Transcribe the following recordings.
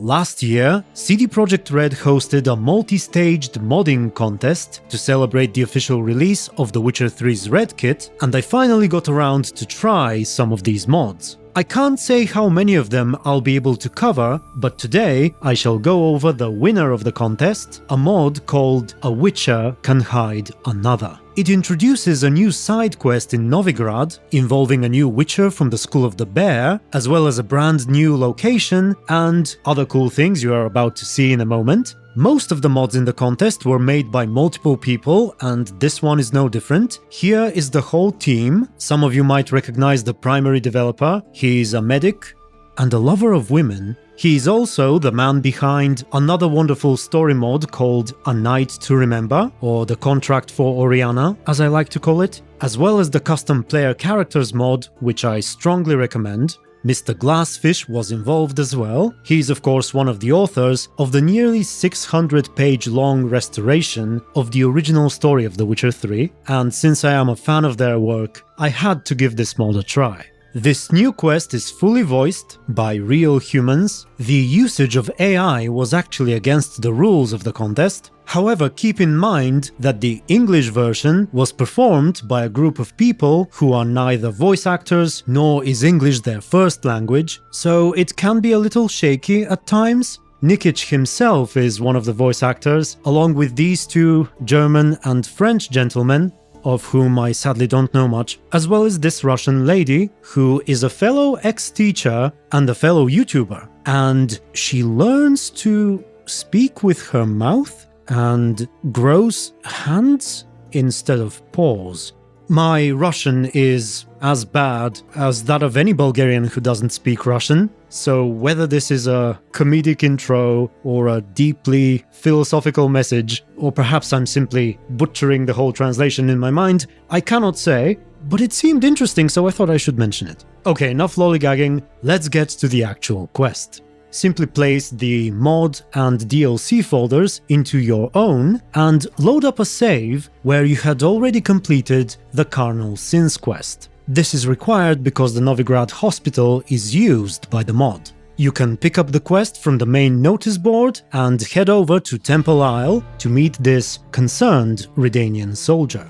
Last year, CD Projekt Red hosted a multi-staged modding contest to celebrate the official release of The Witcher 3's REDkit, and I finally got around to try some of these mods. I can't say how many of them I'll be able to cover, but today I shall go over the winner of the contest, a mod called A Witcher Can Hide Another. It introduces a new side quest in Novigrad, involving a new Witcher from the School of the Bear, as well as a brand new location and other cool things you are about to see in a moment. Most of the mods in the contest were made by multiple people, and this one is no different. Here is the whole team. Some of you might recognize the primary developer. He's a medic and a lover of women. He's also the man behind another wonderful story mod called A Night to Remember, or The Contract for Oriana, as I like to call it, as well as the custom player characters mod, which I strongly recommend. Mr. Glassfish was involved as well. He's of course one of the authors of the nearly 600-page long restoration of the original story of The Witcher 3, and since I am a fan of their work, I had to give this mod a try. This new quest is fully voiced by real humans. The usage of AI was actually against the rules of the contest. However, keep in mind that the English version was performed by a group of people who are neither voice actors nor is English their first language, so it can be a little shaky at times. Nikic himself is one of the voice actors, along with these two German and French gentlemen, of whom I sadly don't know much, as well as this Russian lady, who is a fellow ex-teacher and a fellow YouTuber, and she learns to speak with her mouth and grows hands instead of paws. My Russian is as bad as that of any Bulgarian who doesn't speak Russian, so whether this is a comedic intro or a deeply philosophical message, or perhaps I'm simply butchering the whole translation in my mind, I cannot say, but it seemed interesting, so I thought I should mention it. Okay, enough lollygagging, let's get to the actual quest. Simply place the mod and DLC folders into your own and load up a save where you had already completed the Carnal Sins quest. This is required because the Novigrad hospital is used by the mod. You can pick up the quest from the main notice board and head over to Temple Isle to meet this concerned Redanian soldier.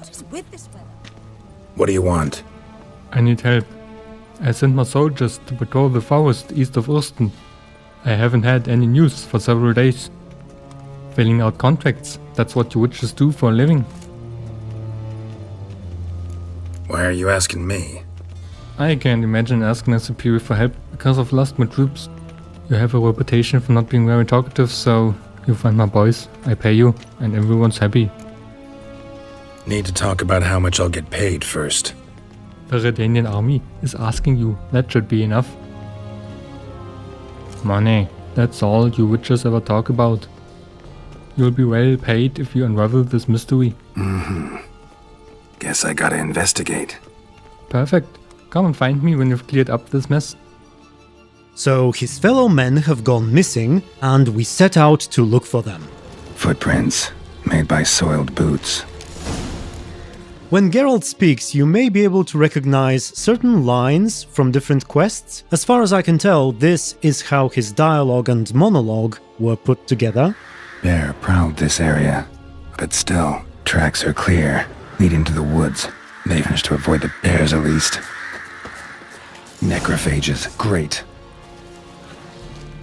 What do you want? I need help. I sent my soldiers to patrol the forest east of Ursten. I haven't had any news for several days. Filling out contracts, that's what you witches do for a living. Why are you asking me? I can't imagine asking a superior for help because I've lost my troops. You have a reputation for not being very talkative, so you find my boys, I pay you, and everyone's happy. Need to talk about how much I'll get paid first. The Redanian army is asking you, that should be enough. Money, that's all you witches ever talk about. You'll be well paid if you unravel this mystery. Guess I gotta investigate. Perfect. Come and find me when you've cleared up this mess. So his fellow men have gone missing, and we set out to look for them. Footprints, made by soiled boots. When Geralt speaks, you may be able to recognize certain lines from different quests. As far as I can tell, this is how his dialogue and monologue were put together. Bear prowled this area, but still, tracks are clear, leading to the woods. They managed to avoid the bears at least. Necrophages, great.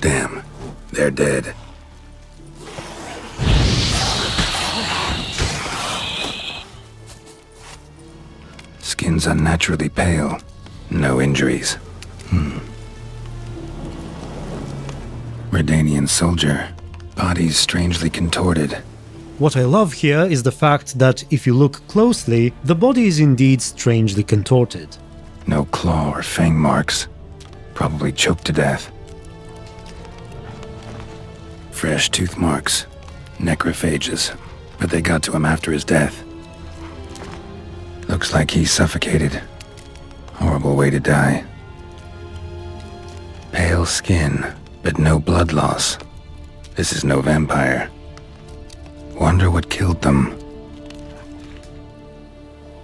Damn, they're dead. Skin's unnaturally pale. No injuries. Redanian soldier. Bodies strangely contorted. What I love here is the fact that if you look closely, the body is indeed strangely contorted. No claw or fang marks. Probably choked to death. Fresh tooth marks. Necrophages. But they got to him after his death. Looks like he suffocated. Horrible way to die. Pale skin, but no blood loss. This is no vampire. Wonder what killed them.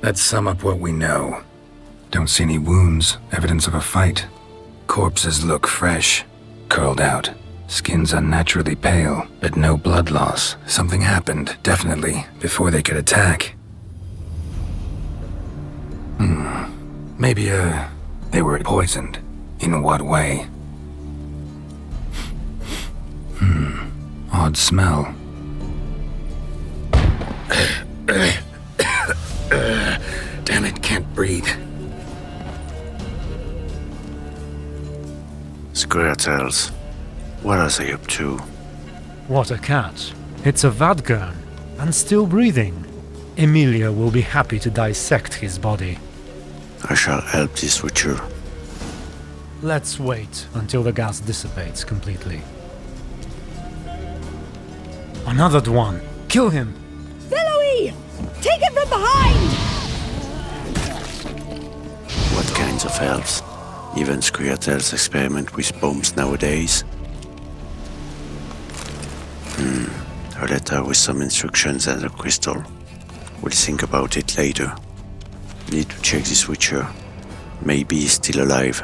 Let's sum up what we know. Don't see any wounds, evidence of a fight. Corpses look fresh, curled out, Skin's unnaturally pale, but no blood loss. Something happened, definitely, before they could attack. Maybe, they were poisoned. In what way? Odd smell. Damn it, can't breathe. Squirtles, what are they up to? What a catch. It's a Vadgern, and still breathing. Emilia will be happy to dissect his body. I shall help this Witcher. Let's wait until the gas dissipates completely. Another one! Kill him! Billowy! Take him from behind! What kinds of elves? Even Squirtles experiment with bombs nowadays. A letter with some instructions and a crystal. We'll think about it later. Need to check this Witcher. Maybe he's still alive.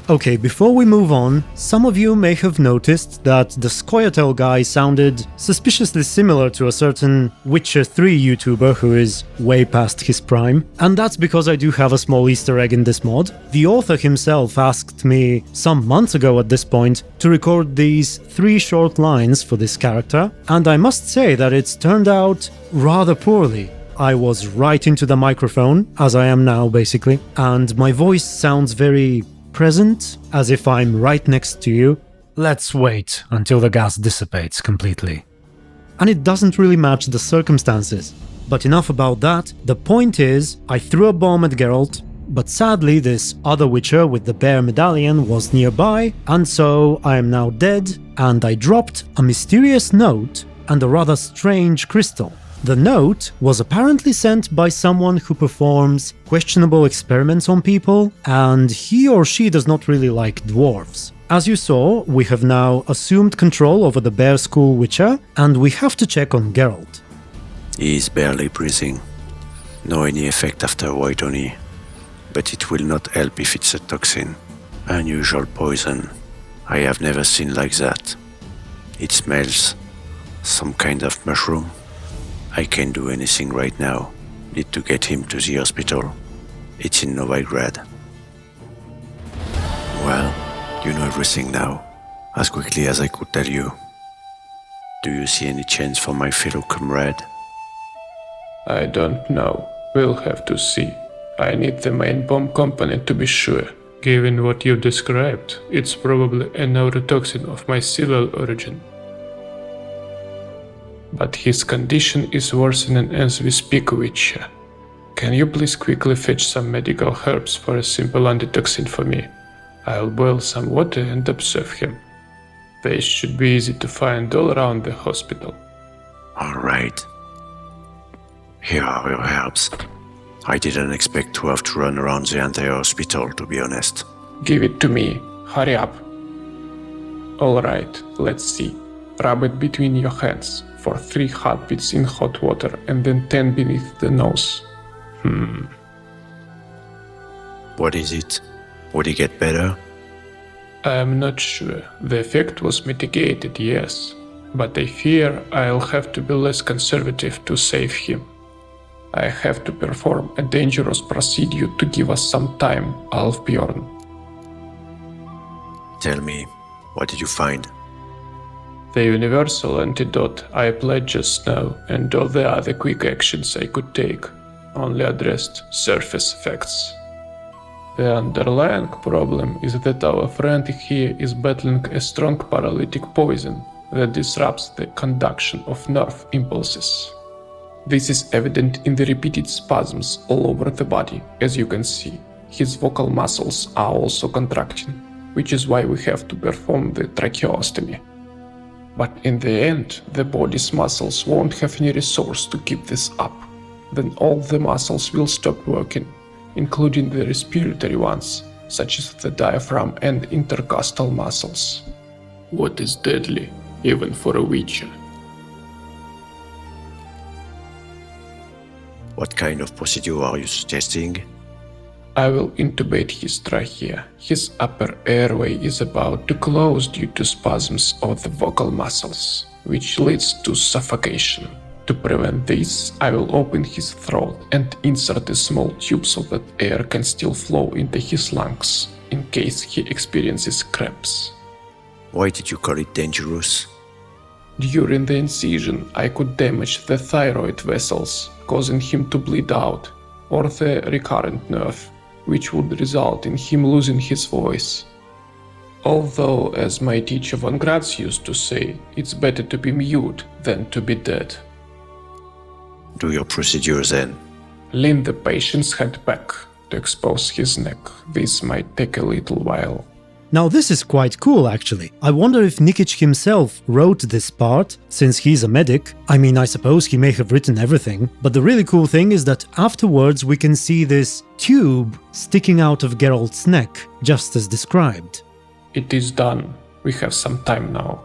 Okay, before we move on, some of you may have noticed that the Scoia'tael guy sounded suspiciously similar to a certain Witcher 3 YouTuber who is way past his prime, and that's because I do have a small Easter egg in this mod. The author himself asked me some months ago at this point to record these 3 short lines for this character, and I must say that it's turned out rather poorly. I was right into the microphone, as I am now basically, and my voice sounds very present, as if I'm right next to you. Let's wait until the gas dissipates completely. And it doesn't really match the circumstances. But enough about that. The point is, I threw a bomb at Geralt, but sadly this other Witcher with the bear medallion was nearby, and so I am now dead, and I dropped a mysterious note and a rather strange crystal. The note was apparently sent by someone who performs questionable experiments on people, and he or she does not really like dwarves. As you saw, we have now assumed control over the Bear School Witcher, and we have to check on Geralt. He is barely breathing. No any effect after white honey. But it will not help if it's a toxin. Unusual poison. I have never seen like that. It smells. Some kind of mushroom. I can't do anything right now. Need to get him to the hospital. It's in Novigrad. Well, you know everything now, as quickly as I could tell you. Do you see any chance for my fellow comrade? I don't know. We'll have to see. I need the main bomb component to be sure. Given what you described, it's probably a neurotoxin of mycelial origin. But his condition is worsening as we speak, Witcher. Can you please quickly fetch some medical herbs for a simple antitoxin for me? I'll boil some water and observe him. They should be easy to find all around the hospital. Alright. Here are your herbs. I didn't expect to have to run around the entire hospital, to be honest. Give it to me. Hurry up. Alright, let's see. Rub it between your hands for 3 heartbeats in hot water and then 10 beneath the nose. What is it? Would he get better? I'm not sure. The effect was mitigated, yes. But I fear I'll have to be less conservative to save him. I have to perform a dangerous procedure to give us some time, Ulvbjorn. Tell me, what did you find? The universal antidote I applied just now and all the other quick actions I could take only addressed surface effects. The underlying problem is that our friend here is battling a strong paralytic poison that disrupts the conduction of nerve impulses. This is evident in the repeated spasms all over the body, as you can see. His vocal muscles are also contracting, which is why we have to perform the tracheostomy. But in the end, the body's muscles won't have any resource to keep this up. Then all the muscles will stop working, including the respiratory ones, such as the diaphragm and intercostal muscles. What is deadly, even for a Witcher? What kind of procedure are you suggesting? I will intubate his trachea. His upper airway is about to close due to spasms of the vocal muscles, which leads to suffocation. To prevent this, I will open his throat and insert a small tube so that air can still flow into his lungs, in case he experiences cramps. Why did you call it dangerous? During the incision, I could damage the thyroid vessels, causing him to bleed out, or the recurrent nerve, which would result in him losing his voice. Although, as my teacher Von Graz used to say, it's better to be mute than to be dead. Do your procedure then. Lean the patient's head back to expose his neck. This might take a little while. Now this is quite cool actually. I wonder if Nikic himself wrote this part, since he's a medic. I mean, I suppose he may have written everything, but the really cool thing is that afterwards we can see this tube sticking out of Geralt's neck, just as described. It is done. We have some time now.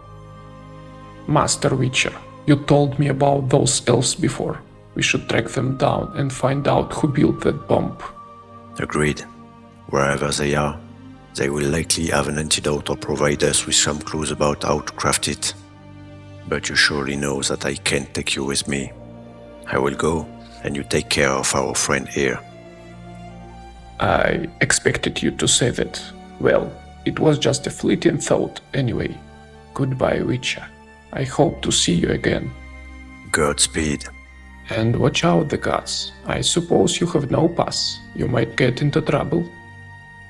Master Witcher, you told me about those elves before. We should track them down and find out who built that bomb. Agreed. Wherever they are, they will likely have an antidote or provide us with some clues about how to craft it. But you surely know that I can't take you with me. I will go, and you take care of our friend here. I expected you to say that. Well, it was just a fleeting thought anyway. Goodbye, Witcher. I hope to see you again. Godspeed. And watch out, the gods. I suppose you have no pass. You might get into trouble.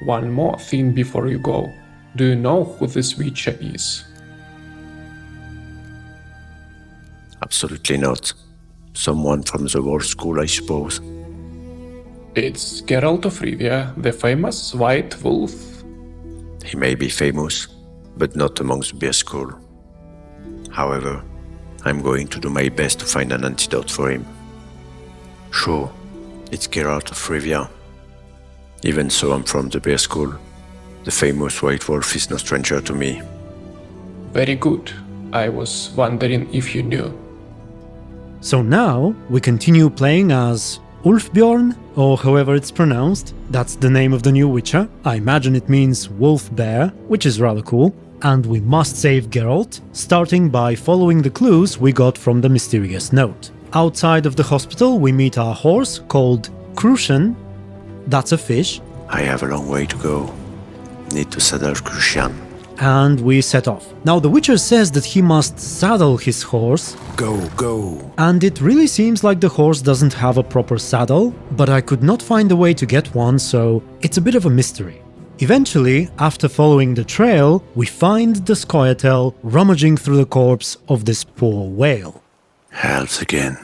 One more thing before you go. Do you know who this Witcher is? Absolutely not. Someone from the old school, I suppose. It's Geralt of Rivia, the famous White Wolf. He may be famous, but not amongst the bear school. However, I'm going to do my best to find an antidote for him. Sure, it's Geralt of Rivia. Even so, I'm from the bear school. The famous White Wolf is no stranger to me. Very good. I was wondering if you knew. So now we continue playing as Ulvbjorn, or however it's pronounced. That's the name of the new Witcher. I imagine it means wolf bear, which is rather cool. And we must save Geralt, starting by following the clues we got from the mysterious note. Outside of the hospital we meet our horse, called Crucian. That's a fish. I have a long way to go. Need to saddle Crucian. And we set off. Now the Witcher says that he must saddle his horse. Go! And it really seems like the horse doesn't have a proper saddle, but I could not find a way to get one, so it's a bit of a mystery. Eventually, after following the trail, we find the Scoia'tael rummaging through the corpse of this poor whale. Helps again.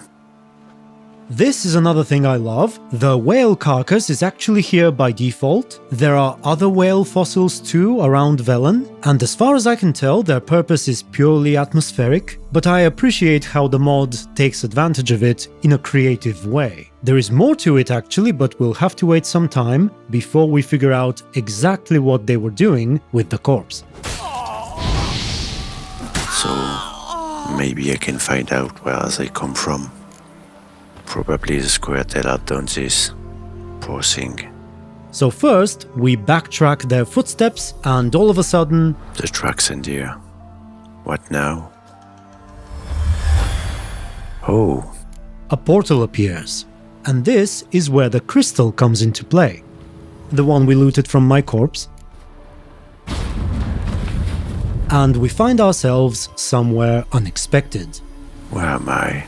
This is another thing I love. The whale carcass is actually here by default. There are other whale fossils too around Velen, and as far as I can tell, their purpose is purely atmospheric, but I appreciate how the mod takes advantage of it in a creative way. There is more to it actually, but we'll have to wait some time before we figure out exactly what they were doing with the corpse. So, maybe I can find out where they come from. Probably the Scoia'tael have done this. Poor thing. So first, we backtrack their footsteps, and all of a sudden... The tracks end here. What now? Oh. A portal appears. And this is where the crystal comes into play. The one we looted from my corpse. And we find ourselves somewhere unexpected. Where am I?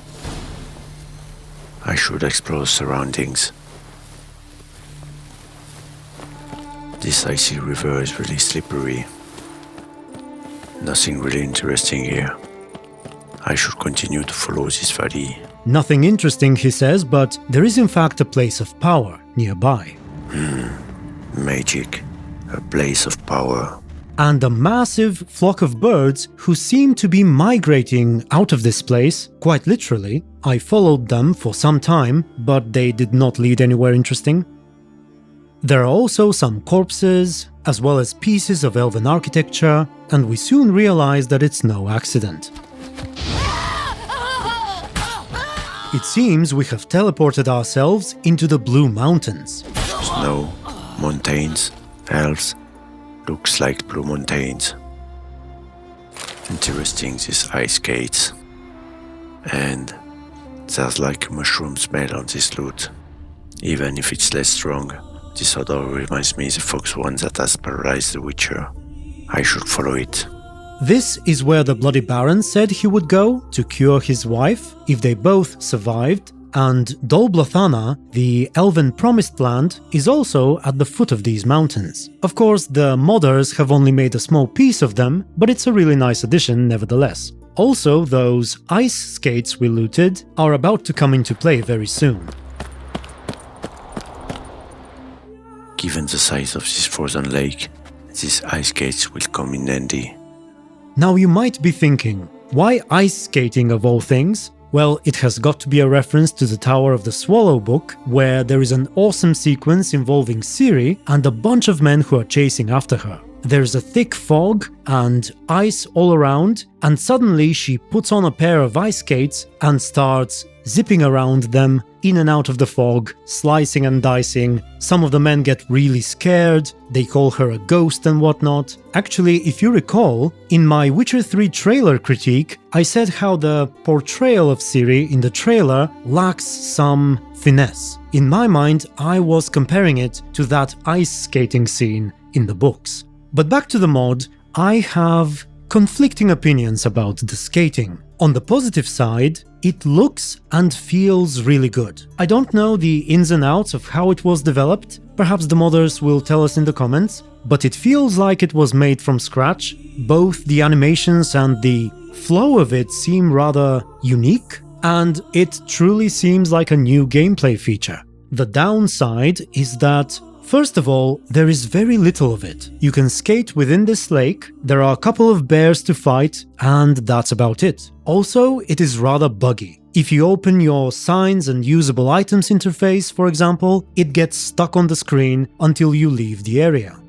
I should explore the surroundings. This icy river is really slippery. Nothing really interesting here. I should continue to follow this valley. Nothing interesting, he says, but there is in fact a place of power nearby. Magic. A place of power. And a massive flock of birds who seem to be migrating out of this place, quite literally. I followed them for some time, but they did not lead anywhere interesting. There are also some corpses, as well as pieces of elven architecture, and we soon realize that it's no accident. It seems we have teleported ourselves into the Blue Mountains. Snow, Mountains, elves, looks like blue mountains. Interesting, these ice skates. And there's like a mushroom smell on this loot. Even if it's less strong, this odor reminds me of the fox one that has paralyzed the Witcher. I should follow it. This is where the Bloody Baron said he would go to cure his wife if they both survived, and Dol Blathana, the Elven Promised Land, is also at the foot of these mountains. Of course, the modders have only made a small piece of them, but it's a really nice addition nevertheless. Also, those ice skates we looted are about to come into play very soon. Given the size of this frozen lake, these ice skates will come in handy. Now you might be thinking, why ice skating of all things? Well, it has got to be a reference to the Tower of the Swallow book, where there is an awesome sequence involving Ciri and a bunch of men who are chasing after her. There's a thick fog and ice all around, and suddenly she puts on a pair of ice skates and starts zipping around them, in and out of the fog, slicing and dicing. Some of the men get really scared, they call her a ghost and whatnot. Actually, if you recall, in my Witcher 3 trailer critique, I said how the portrayal of Ciri in the trailer lacks some finesse. In my mind, I was comparing it to that ice skating scene in the books. But back to the mod, I have conflicting opinions about the skating. On the positive side, it looks and feels really good. I don't know the ins and outs of how it was developed, perhaps the modders will tell us in the comments, but it feels like it was made from scratch. Both the animations and the flow of it seem rather unique, and it truly seems like a new gameplay feature. The downside is that, first of all, there is very little of it. You can skate within this lake, there are a couple of bears to fight, and that's about it. Also, it is rather buggy. If you open your signs and usable items interface, for example, it gets stuck on the screen until you leave the area.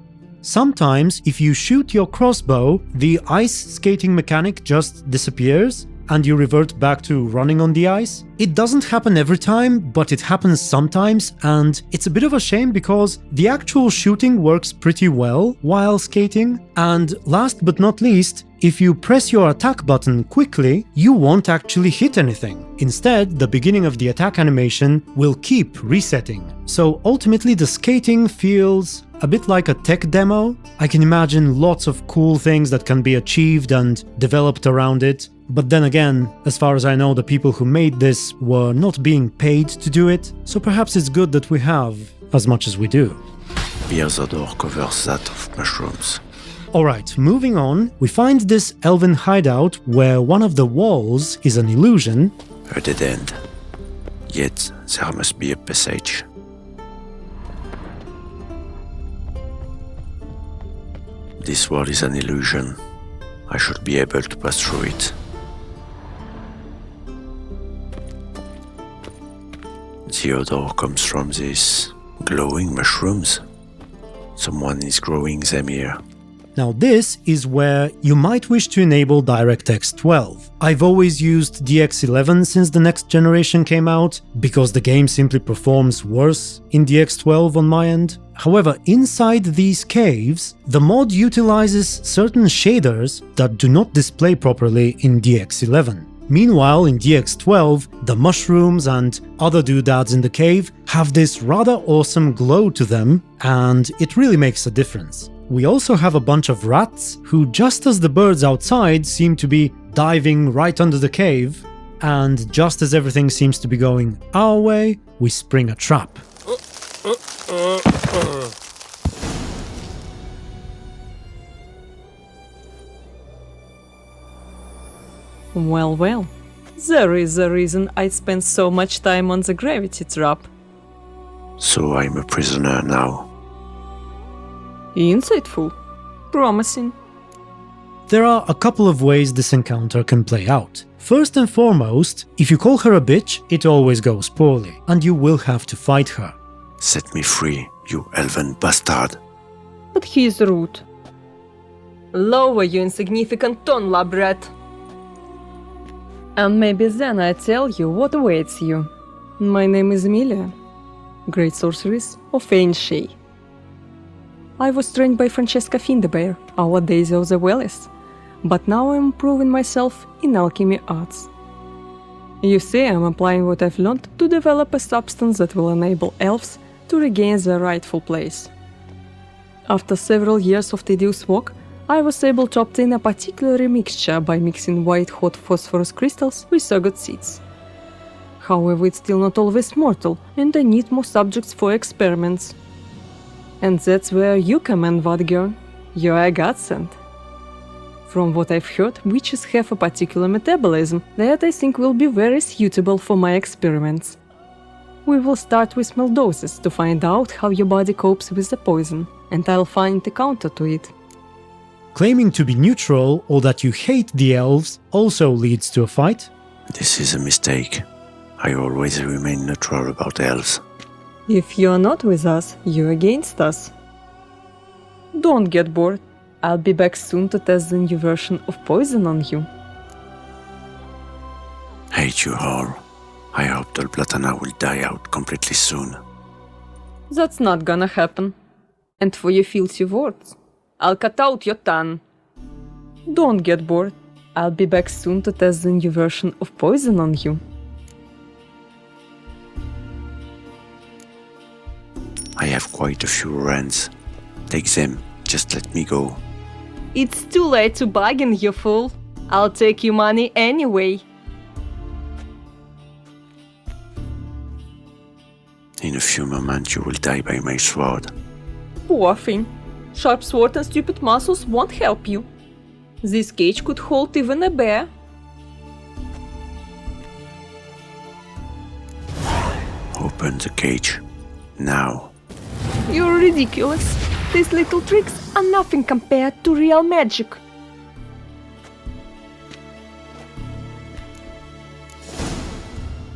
Sometimes, if you shoot your crossbow, the ice skating mechanic just disappears, and you revert back to running on the ice. It doesn't happen every time, but it happens sometimes, and it's a bit of a shame because the actual shooting works pretty well while skating. And last but not least, if you press your attack button quickly, you won't actually hit anything. Instead, the beginning of the attack animation will keep resetting. So ultimately the skating feels a bit like a tech demo. I can imagine lots of cool things that can be achieved and developed around it. But then again, as far as I know, the people who made this were not being paid to do it, so perhaps it's good that we have as much as we do. Beer's odor covers that of mushrooms. Alright, moving on, we find this elven hideout where one of the walls is an illusion. A dead end. Yet there must be a passage. This wall is an illusion. I should be able to pass through it. The odor comes from these glowing mushrooms. Someone is growing them here. Now this is where you might wish to enable DirectX 12. I've always used DX11 since the next generation came out, because the game simply performs worse in DX12 on my end. However, inside these caves, the mod utilizes certain shaders that do not display properly in DX11. Meanwhile, in DX12, the mushrooms and other doodads in the cave have this rather awesome glow to them, and it really makes a difference. We also have a bunch of rats who, just as the birds outside seem to be diving right under the cave, and just as everything seems to be going our way, we spring a trap. Well, well, there is a reason I spent so much time on the gravity trap. So I'm a prisoner now. Insightful. Promising. There are a couple of ways this encounter can play out. First and foremost, if you call her a bitch, it always goes poorly, and you will have to fight her. Set me free, you Elven Bastard. But he is rude. Lower your insignificant tone, labrat. And maybe then I tell you what awaits you. My name is Emilia, great sorceress of Ain Shay. I was trained by Francesca Findebear, our Daisy of the Valleys, but now I'm improving myself in alchemy arts. You see, I'm applying what I've learned to develop a substance that will enable elves to regain their rightful place. After several years of tedious work, I was able to obtain a particular mixture by mixing white-hot phosphorus crystals with surrogate seeds. However, it's still not always mortal, and I need more subjects for experiments. And that's where you come in, Ulvbjorn. You're a godsend. From what I've heard, witches have a particular metabolism that I think will be very suitable for my experiments. We will start with small doses to find out how your body copes with the poison, and I'll find a counter to it. Claiming to be neutral or that you hate the elves also leads to a fight. This is a mistake. I always remain neutral about elves. If you're not with us, you're against us. Don't get bored. I'll be back soon to test the new version of poison on you. Hate you all. I hope Ulvbjorn will die out completely soon. That's not gonna happen. And for your filthy words, I'll cut out your tongue. Don't get bored. I'll be back soon to test the new version of poison on you. I have quite a few rents. Take them, just let me go. It's too late to bargain, you fool. I'll take your money anyway. In a few moments you will die by my sword. Poor thing. Sharp sword and stupid muscles won't help you. This cage could hold even a bear. Open the cage. Now. You're ridiculous. These little tricks are nothing compared to real magic.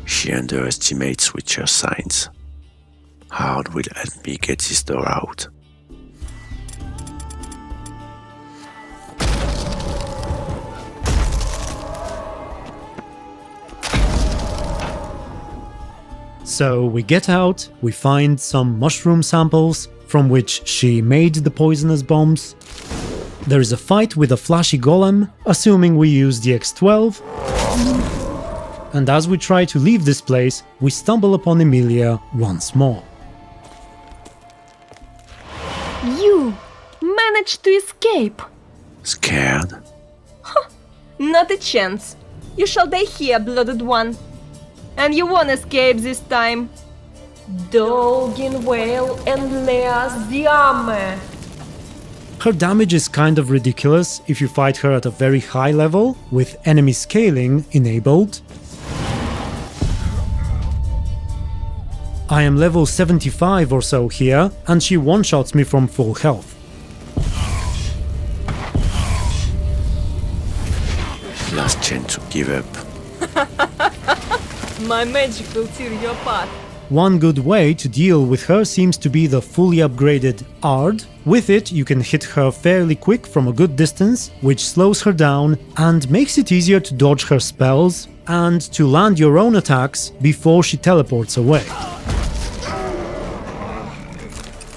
She underestimates Witcher science. Hard will help me get this door out. So we get out, we find some mushroom samples from which she made the poisonous bombs. There is a fight with a flashy golem, assuming we use the X12. And as we try to leave this place, we stumble upon Emilia once more. You managed to escape. Scared? Not a chance. You shall die here, blooded one. And you won't escape this time. Dogin Whale and Leas the armor. Her damage is kind of ridiculous if you fight her at a very high level, with enemy scaling enabled. I am level 75 or so here, and she one-shots me from full health. Last chance to give up. My magic will tear you apart. One good way to deal with her seems to be the fully upgraded Ard. With it, you can hit her fairly quick from a good distance, which slows her down and makes it easier to dodge her spells and to land your own attacks before she teleports away.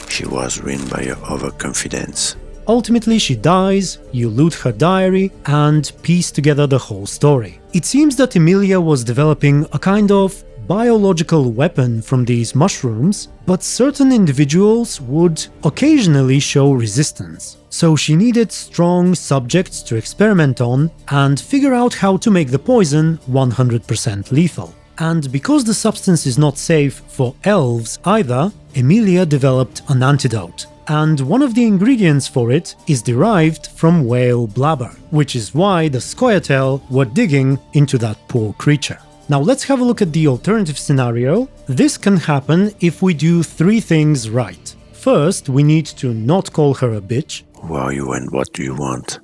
She was ruined by her overconfidence. Ultimately, she dies, you loot her diary, and piece together the whole story. It seems that Emilia was developing a kind of biological weapon from these mushrooms, but certain individuals would occasionally show resistance. So she needed strong subjects to experiment on and figure out how to make the poison 100% lethal. And because the substance is not safe for elves either, Emilia developed an antidote. And one of the ingredients for it is derived from whale blubber, which is why the Scoia'tael were digging into that poor creature. Now let's have a look at the alternative scenario. This can happen if we do three things right. First, we need to not call her a bitch. Who are you and what do you want?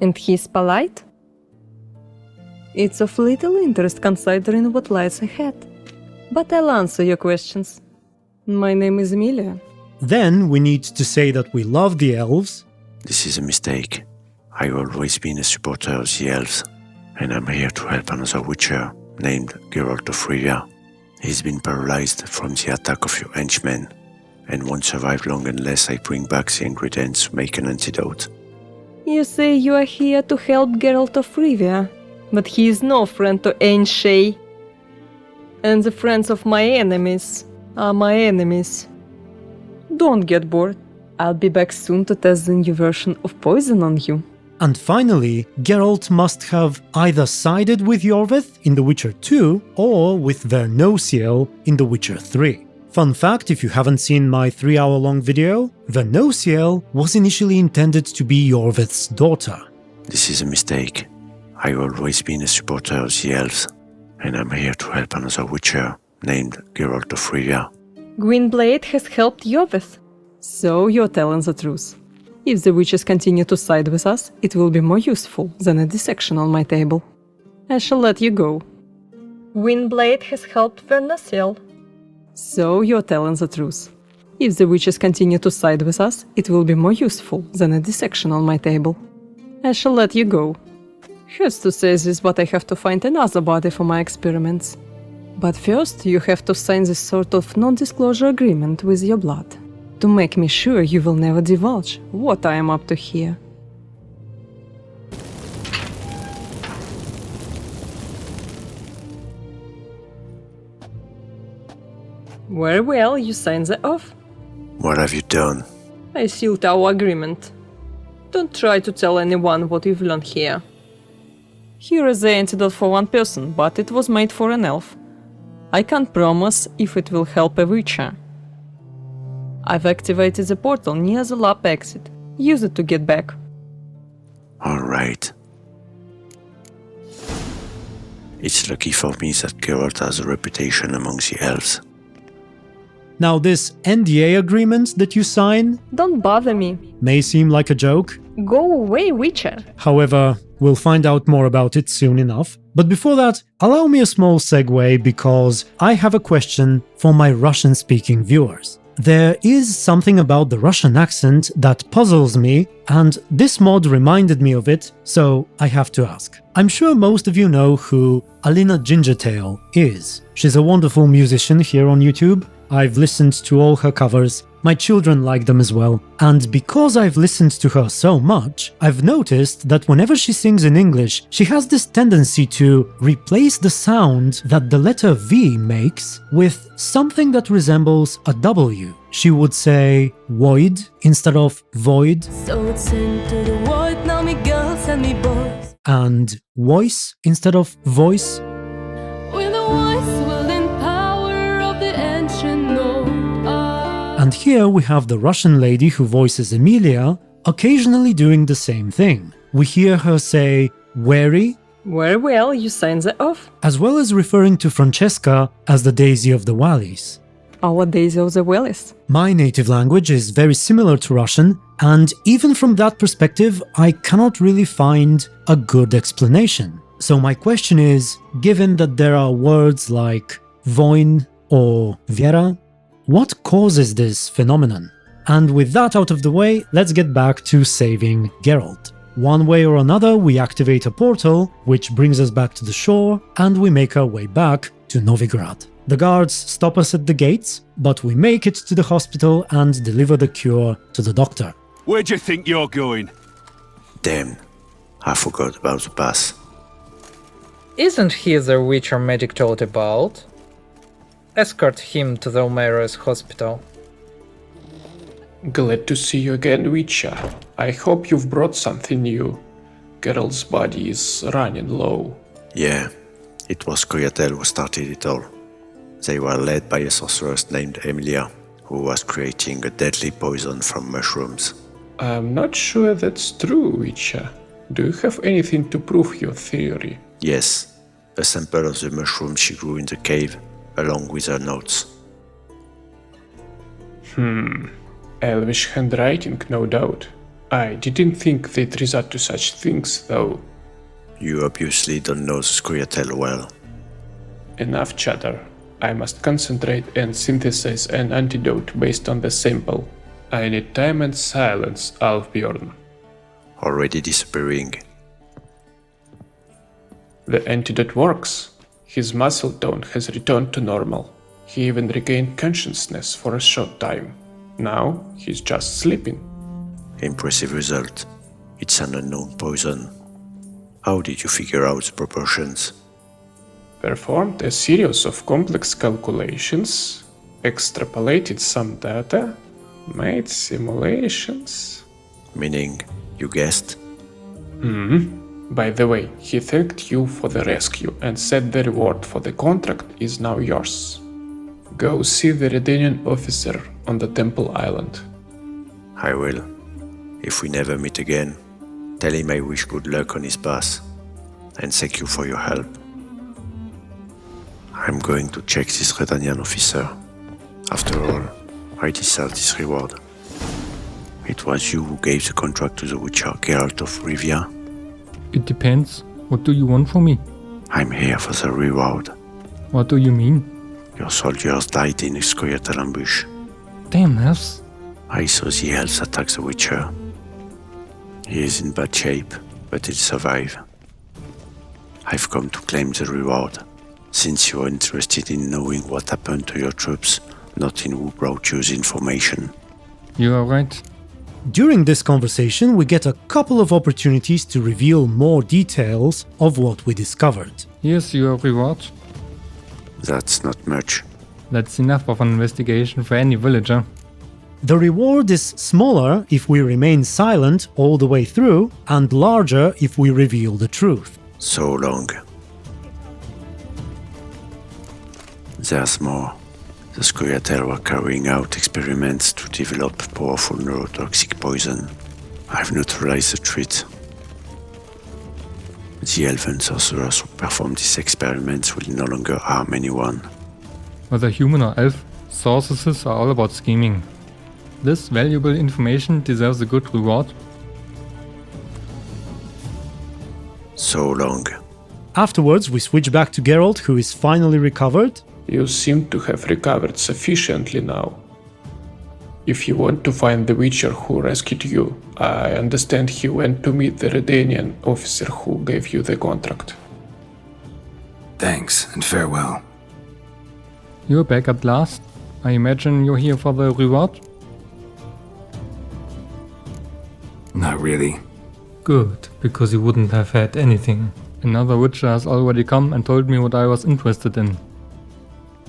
And he's polite? It's of little interest considering what lies ahead. But I'll answer your questions. My name is Emilia. Then we need to say that we love the elves. This is a mistake. I've always been a supporter of the elves, and I'm here to help another witcher named Geralt of Rivia. He's been paralyzed from the attack of your henchmen. and won't survive long unless I bring back the ingredients to make an antidote. You say you are here to help Geralt of Rivia, but he is no friend to Ainshey. And the friends of my enemies are my enemies. Don't get bored. I'll be back soon to test the new version of poison on you. And finally, Geralt must have either sided with Yorveth in The Witcher 2 or with Vernociel in The Witcher 3. Fun fact, if you haven't seen my 3-hour-long video, Vernociel was initially intended to be Yorveth's daughter. This is a mistake. I've always been a supporter of the elves, and I'm here to help another Witcher named Geralt of Rivia. Gwynblade has helped Yorveth. So you're telling the truth. If the witches continue to side with us, it will be more useful than a dissection on my table. I shall let you go. Gwynblade has helped Vernociel. So you're telling the truth. If the witches continue to side with us, it will be more useful than a dissection on my table. I shall let you go. Hurts to say this, but I have to find another body for my experiments. But first, you have to sign this sort of non-disclosure agreement with your blood, to make me sure you will never divulge what I am up to here. Very well, you signed the oath. What have you done? I sealed our agreement. Don't try to tell anyone what you've learned here. Here is the antidote for one person, but it was made for an elf. I can't promise if it will help a witcher. I've activated the portal near the lab exit. Use it to get back. Alright. It's lucky for me that Geralt has a reputation among the elves. Now this NDA agreement that you sign Don't bother me. may seem like a joke. Go away, witcher. However, we'll find out more about it soon enough. But before that, allow me a small segue because I have a question for my Russian-speaking viewers. There is something about the Russian accent that puzzles me, and this mod reminded me of it, so I have to ask. I'm sure most of you know who Alina Gingertail is. She's a wonderful musician here on YouTube. I've listened to all her covers, my children like them as well, and because I've listened to her so much, I've noticed that whenever she sings in English, she has this tendency to replace the sound that the letter V makes with something that resembles a W. She would say void instead of void, So it's into the void, now me girls and me boys. and voice instead of voice. With the voice, will in power of the ancient Lord. And here we have the Russian lady who voices Emilia occasionally doing the same thing. We hear her say wary, Very well, you signed the oath. as well as referring to Francesca as the Daisy of the Valleys. Our Daisy of the Valleys. My native language is very similar to Russian, and even from that perspective, I cannot really find a good explanation. So my question is, given that there are words like voin or viera, what causes this phenomenon? And with that out of the way, let's get back to saving Geralt. One way or another, we activate a portal, which brings us back to the shore, and we make our way back to Novigrad. The guards stop us at the gates, but we make it to the hospital and deliver the cure to the doctor. Where do you think you're going? Damn, I forgot about the pass. Isn't he the Witcher medic told about? Escort him to the Omero's hospital. Glad to see you again, Witcher. I hope you've brought something new. Geralt's body is running low. Yeah, it was Coyatel who started it all. They were led by a sorceress named Emilia, who was creating a deadly poison from mushrooms. I'm not sure that's true, Witcher. Do you have anything to prove your theory? Yes, a sample of the mushroom she grew in the cave, along with her notes. Elvish handwriting, no doubt. I didn't think they'd resort to such things, though. You obviously don't know the Scoia'tael well. Enough chatter. I must concentrate and synthesize an antidote based on the sample. I need time and silence, Ulvbjorn. Already disappearing. The antidote works. His muscle tone has returned to normal. He even regained consciousness for a short time. Now he's just sleeping. Impressive result. It's an unknown poison. How did you figure out the proportions? Performed a series of complex calculations, extrapolated some data, made simulations. Meaning, you guessed? By the way, he thanked you for the rescue and said the reward for the contract is now yours. Go see the Redanian officer on the Temple Island. I will. If we never meet again, tell him I wish good luck on his path, and thank you for your help. I'm going to check this Redanian officer. After all, I deserve this reward. It was you who gave the contract to the Witcher Geralt of Rivia. It depends. What do you want from me? I'm here for the reward. What do you mean? Your soldiers died in a Scoia'tael ambush. Damn elves. I saw the elves attack the Witcher. He is in bad shape, but he'll survive. I've come to claim the reward, since you're interested in knowing what happened to your troops, not in who brought you the information. You are right. During this conversation, we get a couple of opportunities to reveal more details of what we discovered. Here's your reward. That's not much. That's enough of an investigation for any villager. The reward is smaller if we remain silent all the way through, and larger if we reveal the truth. So long. There's more. The Scoia'tael were carrying out experiments to develop powerful neurotoxic poison. I've neutralized the threat. The elven sorcerers who perform these experiments will no longer harm anyone. Whether human or elf, sorceresses are all about scheming. This valuable information deserves a good reward. So long. Afterwards, we switch back to Geralt, who is finally recovered. You seem to have recovered sufficiently now. If you want to find the Witcher who rescued you, I understand he went to meet the Redanian officer who gave you the contract. Thanks, and farewell. You're back at last. I imagine you're here for the reward? Not really. Good, because you wouldn't have had anything. Another Witcher has already come and told me what I was interested in.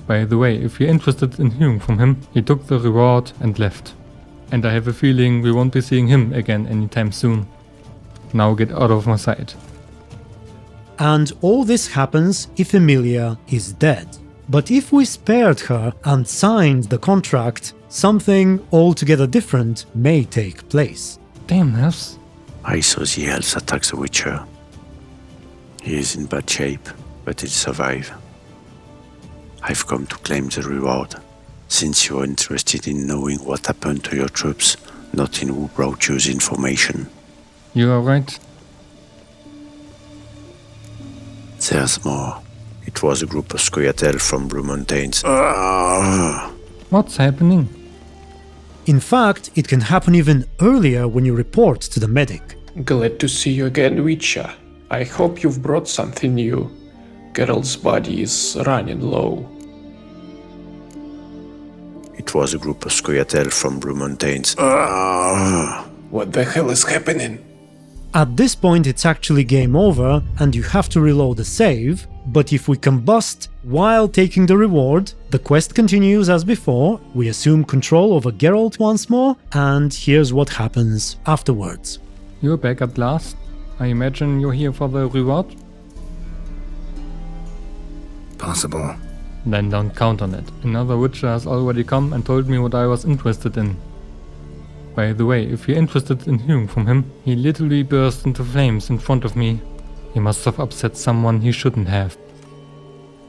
By the way, if you're interested in hearing from him, he took the reward and left. And I have a feeling we won't be seeing him again anytime soon. Now get out of my sight. And all this happens if Emilia is dead. But if we spared her and signed the contract, something altogether different may take place. Damn elves. I saw the elves attack the Witcher. He is in bad shape, but he'll survive. I've come to claim the reward, since you're interested in knowing what happened to your troops, not in who brought you the information. You are right. There's more. It was a group of Scoia'tael from Blue Mountains. What's happening? In fact, it can happen even earlier when you report to the medic. Glad to see you again, Witcher. I hope you've brought something new. Geralt's body is running low. It was a group of Scoia'tael from Blue Mountains. What the hell is happening? At this point, it's actually game over and you have to reload the save, but if we combust while taking the reward, the quest continues as before, we assume control over Geralt once more, and here's what happens afterwards. You're back at last. I imagine you're here for the reward? Possible. Then don't count on it. Another Witcher has already come and told me what I was interested in. By the way, if you're interested in hearing from him, he literally burst into flames in front of me. He must have upset someone he shouldn't have.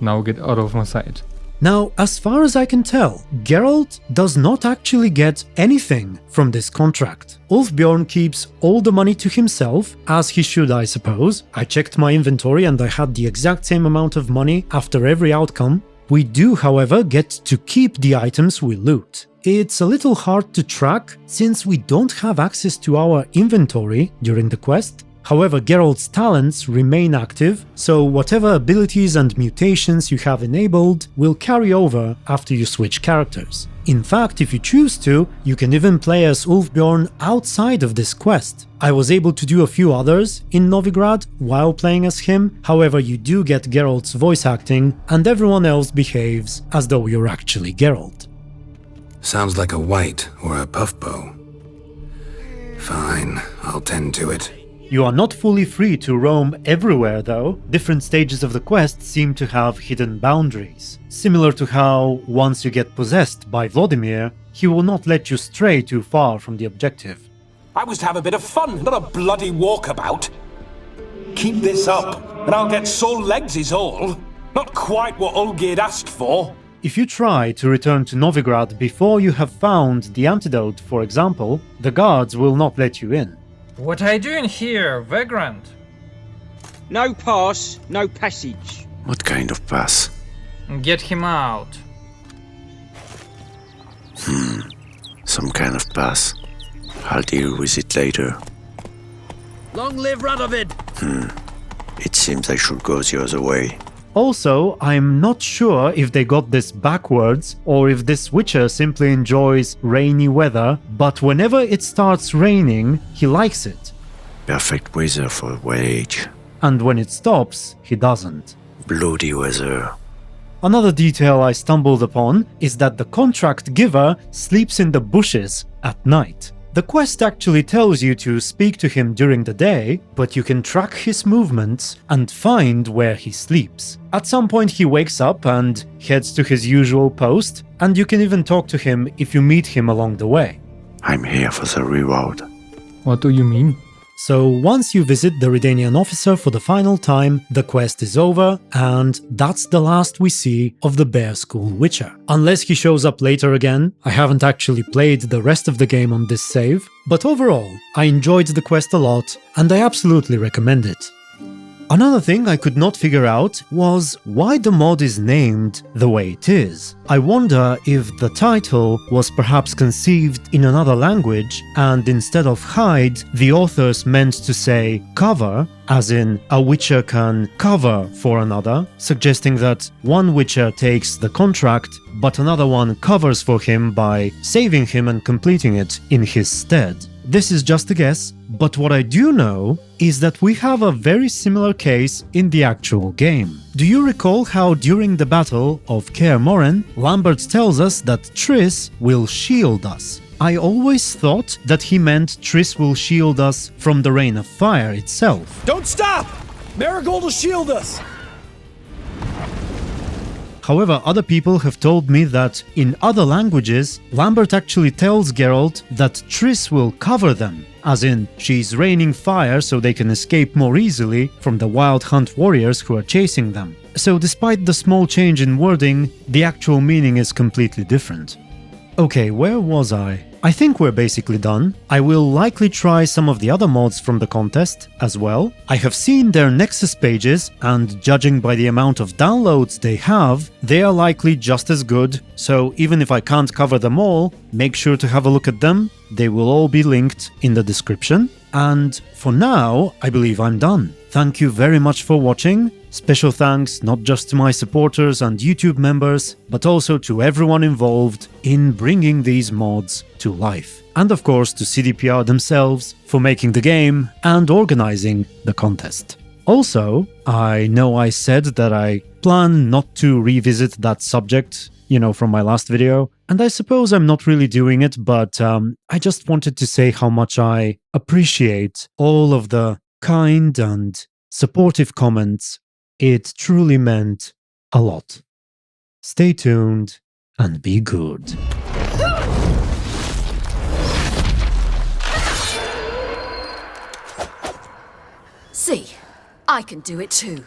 Now get out of my sight. Now, as far as I can tell, Geralt does not actually get anything from this contract. Ulvbjorn keeps all the money to himself, as he should, I suppose. I checked my inventory and I had the exact same amount of money after every outcome. We do, however, get to keep the items we loot. It's a little hard to track since we don't have access to our inventory during the quest. However, Geralt's talents remain active, so whatever abilities and mutations you have enabled will carry over after you switch characters. In fact, if you choose to, you can even play as Ulvbjorn outside of this quest. I was able to do a few others in Novigrad while playing as him, however you do get Geralt's voice acting and everyone else behaves as though you're actually Geralt. Sounds like a white or a puffbow. Fine, I'll tend to it. You are not fully free to roam everywhere though. Different stages of the quest seem to have hidden boundaries. Similar to how, once you get possessed by Vladimir, he will not let you stray too far from the objective. I was to have a bit of fun, not a bloody walkabout. Keep this up, and I'll get sore legs is all. Not quite what Olgerd asked for. If you try to return to Novigrad before you have found the antidote, for example, the guards will not let you in. What are you doing here, vagrant? No pass, no passage. What kind of pass? Get him out. Some kind of pass. I'll deal with it later. Long live Radovid! It seems I should go the other way. Also, I'm not sure if they got this backwards or if this Witcher simply enjoys rainy weather, but whenever it starts raining, he likes it. Perfect weather for wage. And when it stops, he doesn't. Bloody weather. Another detail I stumbled upon is that the contract giver sleeps in the bushes at night. The quest actually tells you to speak to him during the day, but you can track his movements and find where he sleeps. At some point he wakes up and heads to his usual post, and you can even talk to him if you meet him along the way. I'm here for the reward. What do you mean? So once you visit the Redanian officer for the final time, the quest is over, and that's the last we see of the Bear School Witcher. Unless he shows up later again. I haven't actually played the rest of the game on this save, but overall, I enjoyed the quest a lot, and I absolutely recommend it. Another thing I could not figure out was why the mod is named the way it is. I wonder if the title was perhaps conceived in another language and instead of hide, the authors meant to say cover, as in a Witcher can cover for another, suggesting that one Witcher takes the contract but another one covers for him by saving him and completing it in his stead. This is just a guess, but what I do know is that we have a very similar case in the actual game. Do you recall how during the battle of Kaer Morhen, Lambert tells us that Triss will shield us? I always thought that he meant Triss will shield us from the Rain of Fire itself. Don't stop! Marigold will shield us! However, other people have told me that in other languages, Lambert actually tells Geralt that Triss will cover them, as in she's raining fire so they can escape more easily from the Wild Hunt warriors who are chasing them. So despite the small change in wording, the actual meaning is completely different. Okay, where was I? I think we're basically done. I will likely try some of the other mods from the contest as well. I have seen their Nexus pages, and judging by the amount of downloads they have, they are likely just as good, so even if I can't cover them all, make sure to have a look at them. They will all be linked in the description. And for now, I believe I'm done. Thank you very much for watching. Special thanks not just to my supporters and YouTube members, but also to everyone involved in bringing these mods to life. And of course to CDPR themselves for making the game and organizing the contest. Also, I know I said that I plan not to revisit that subject, from my last video, and I suppose I'm not really doing it, but I just wanted to say how much I appreciate all of the kind and supportive comments. It truly meant a lot. Stay tuned and be good. See, I can do it too.